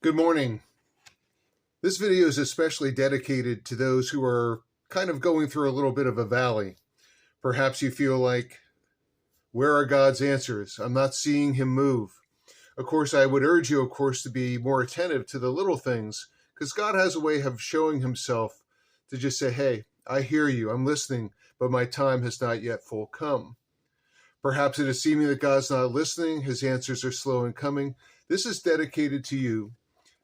Good morning. This video is especially dedicated to those who are kind of going through a little bit of a valley. Perhaps you feel like, where are God's answers? I'm not seeing him move. Of course, I would urge you, to be more attentive to the little things, because God has a way of showing himself to just say, hey, I hear you, I'm listening, but my time has not yet full come. Perhaps it is seeming that God's not listening, his answers are slow in coming. This is dedicated to you.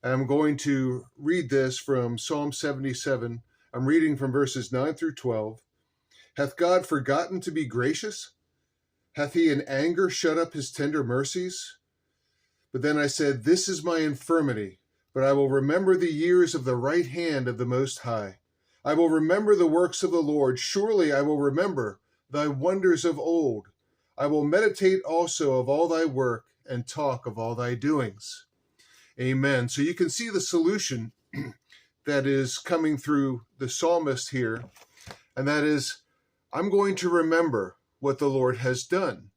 I'm going to read this from Psalm 77. I'm reading from verses 9 through 12. Hath God forgotten to be gracious? Hath he in anger shut up his tender mercies? But then I said, this is my infirmity, but I will remember the years of the right hand of the Most High. I will remember the works of the Lord. Surely I will remember thy wonders of old. I will meditate also of all thy work and talk of all thy doings. Amen. So you can see the solution that is coming through the psalmist here, and that is, I'm going to remember what the Lord has done.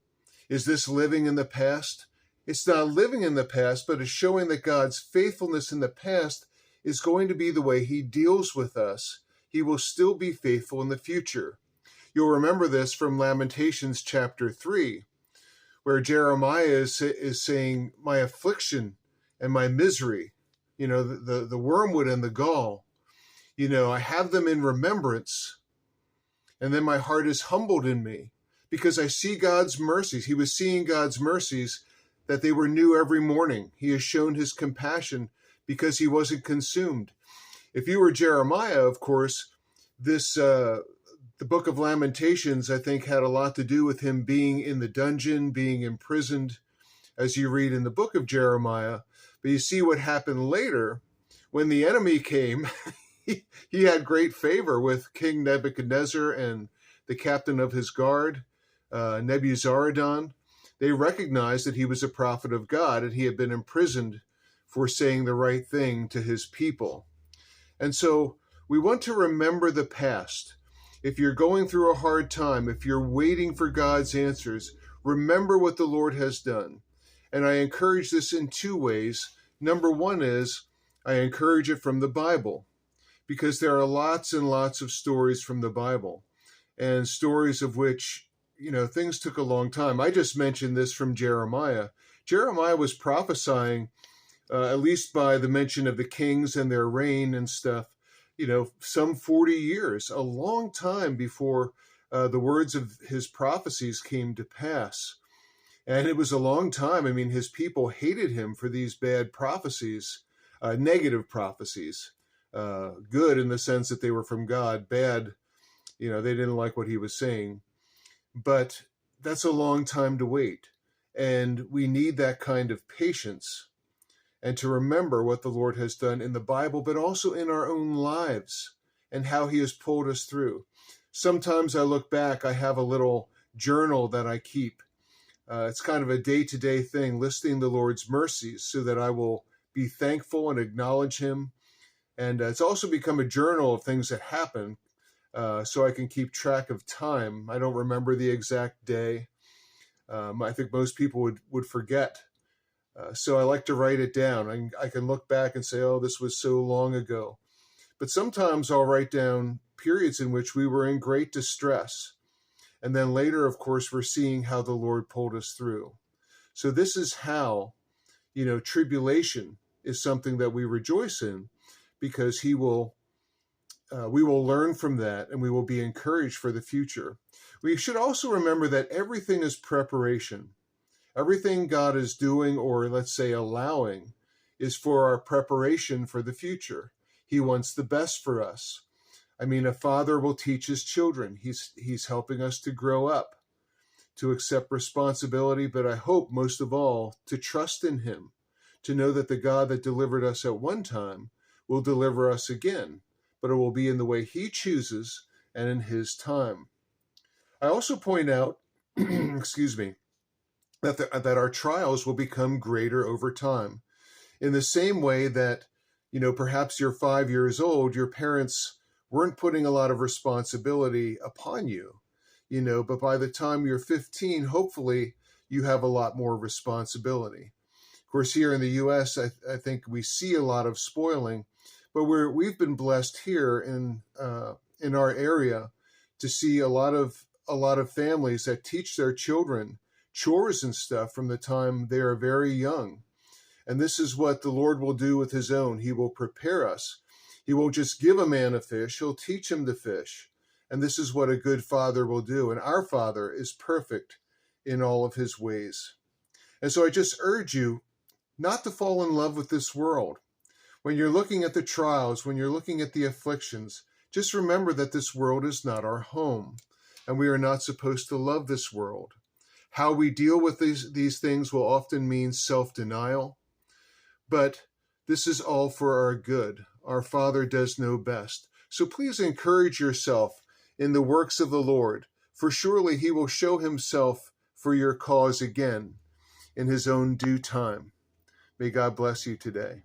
Is this living in the past? It's not living in the past, but it's showing that God's faithfulness in the past is going to be the way he deals with us. He will still be faithful in the future. You'll remember this from Lamentations chapter 3, where Jeremiah is saying, my affliction and my misery, the wormwood and the gall, I have them in remembrance. And then my heart is humbled in me because I see God's mercies. He was seeing God's mercies, that they were new every morning. He has shown his compassion because he wasn't consumed. If you were Jeremiah, of course, the book of Lamentations, I think, had a lot to do with him being in the dungeon, being imprisoned, as you read in the book of Jeremiah. But you see what happened later when the enemy came. He had great favor with King Nebuchadnezzar and the captain of his guard, Nebuzaradan. They recognized that he was a prophet of God and he had been imprisoned for saying the right thing to his people. And so we want to remember the past. If you're going through a hard time, if you're waiting for God's answers, remember what the Lord has done. And I encourage this in two ways. Number one is I encourage it from the Bible, because there are lots and lots of stories from the Bible, and stories of which, things took a long time. I just mentioned this from Jeremiah. Jeremiah was prophesying, at least by the mention of the kings and their reign and stuff, some 40 years, a long time before the words of his prophecies came to pass. And it was a long time. I mean, his people hated him for these bad prophecies, negative prophecies, good in the sense that they were from God, bad, they didn't like what he was saying. But that's a long time to wait. And we need that kind of patience and to remember what the Lord has done in the Bible, but also in our own lives and how he has pulled us through. Sometimes I look back, I have a little journal that I keep. It's kind of a day-to-day thing, listing the Lord's mercies so that I will be thankful and acknowledge him. And it's also become a journal of things that happen, so I can keep track of time. I don't remember the exact day. I think most people would forget. So I like to write it down. I can look back and say, oh, this was so long ago. But sometimes I'll write down periods in which we were in great distress. And then later, of course, we're seeing how the Lord pulled us through. So this is how, tribulation is something that we rejoice in, because we will learn from that and we will be encouraged for the future. We should also remember that everything is preparation. Everything God is doing, or let's say allowing, is for our preparation for the future. He wants the best for us. I mean, a father will teach his children. He's helping us to grow up, to accept responsibility, but I hope most of all to trust in him, to know that the God that delivered us at one time will deliver us again, but it will be in the way he chooses and in his time. I also point out, excuse me, that our trials will become greater over time. In the same way that, perhaps you're 5 years old, your parents weren't putting a lot of responsibility upon you, but by the time you're 15, hopefully you have a lot more responsibility. Of course, here in the U.S., I think we see a lot of spoiling, but we've been blessed here in our area to see a lot of families that teach their children chores and stuff from the time they are very young. And this is what the Lord will do with his own. He will prepare us. He won't just give a man a fish, he'll teach him to fish. And this is what a good father will do. And our Father is perfect in all of his ways. And so I just urge you not to fall in love with this world. When you're looking at the trials, when you're looking at the afflictions, just remember that this world is not our home, and we are not supposed to love this world. How we deal with these things will often mean self-denial, but this is all for our good. Our Father does know best. So please encourage yourself in the works of the Lord, for surely he will show himself for your cause again in his own due time. May God bless you today.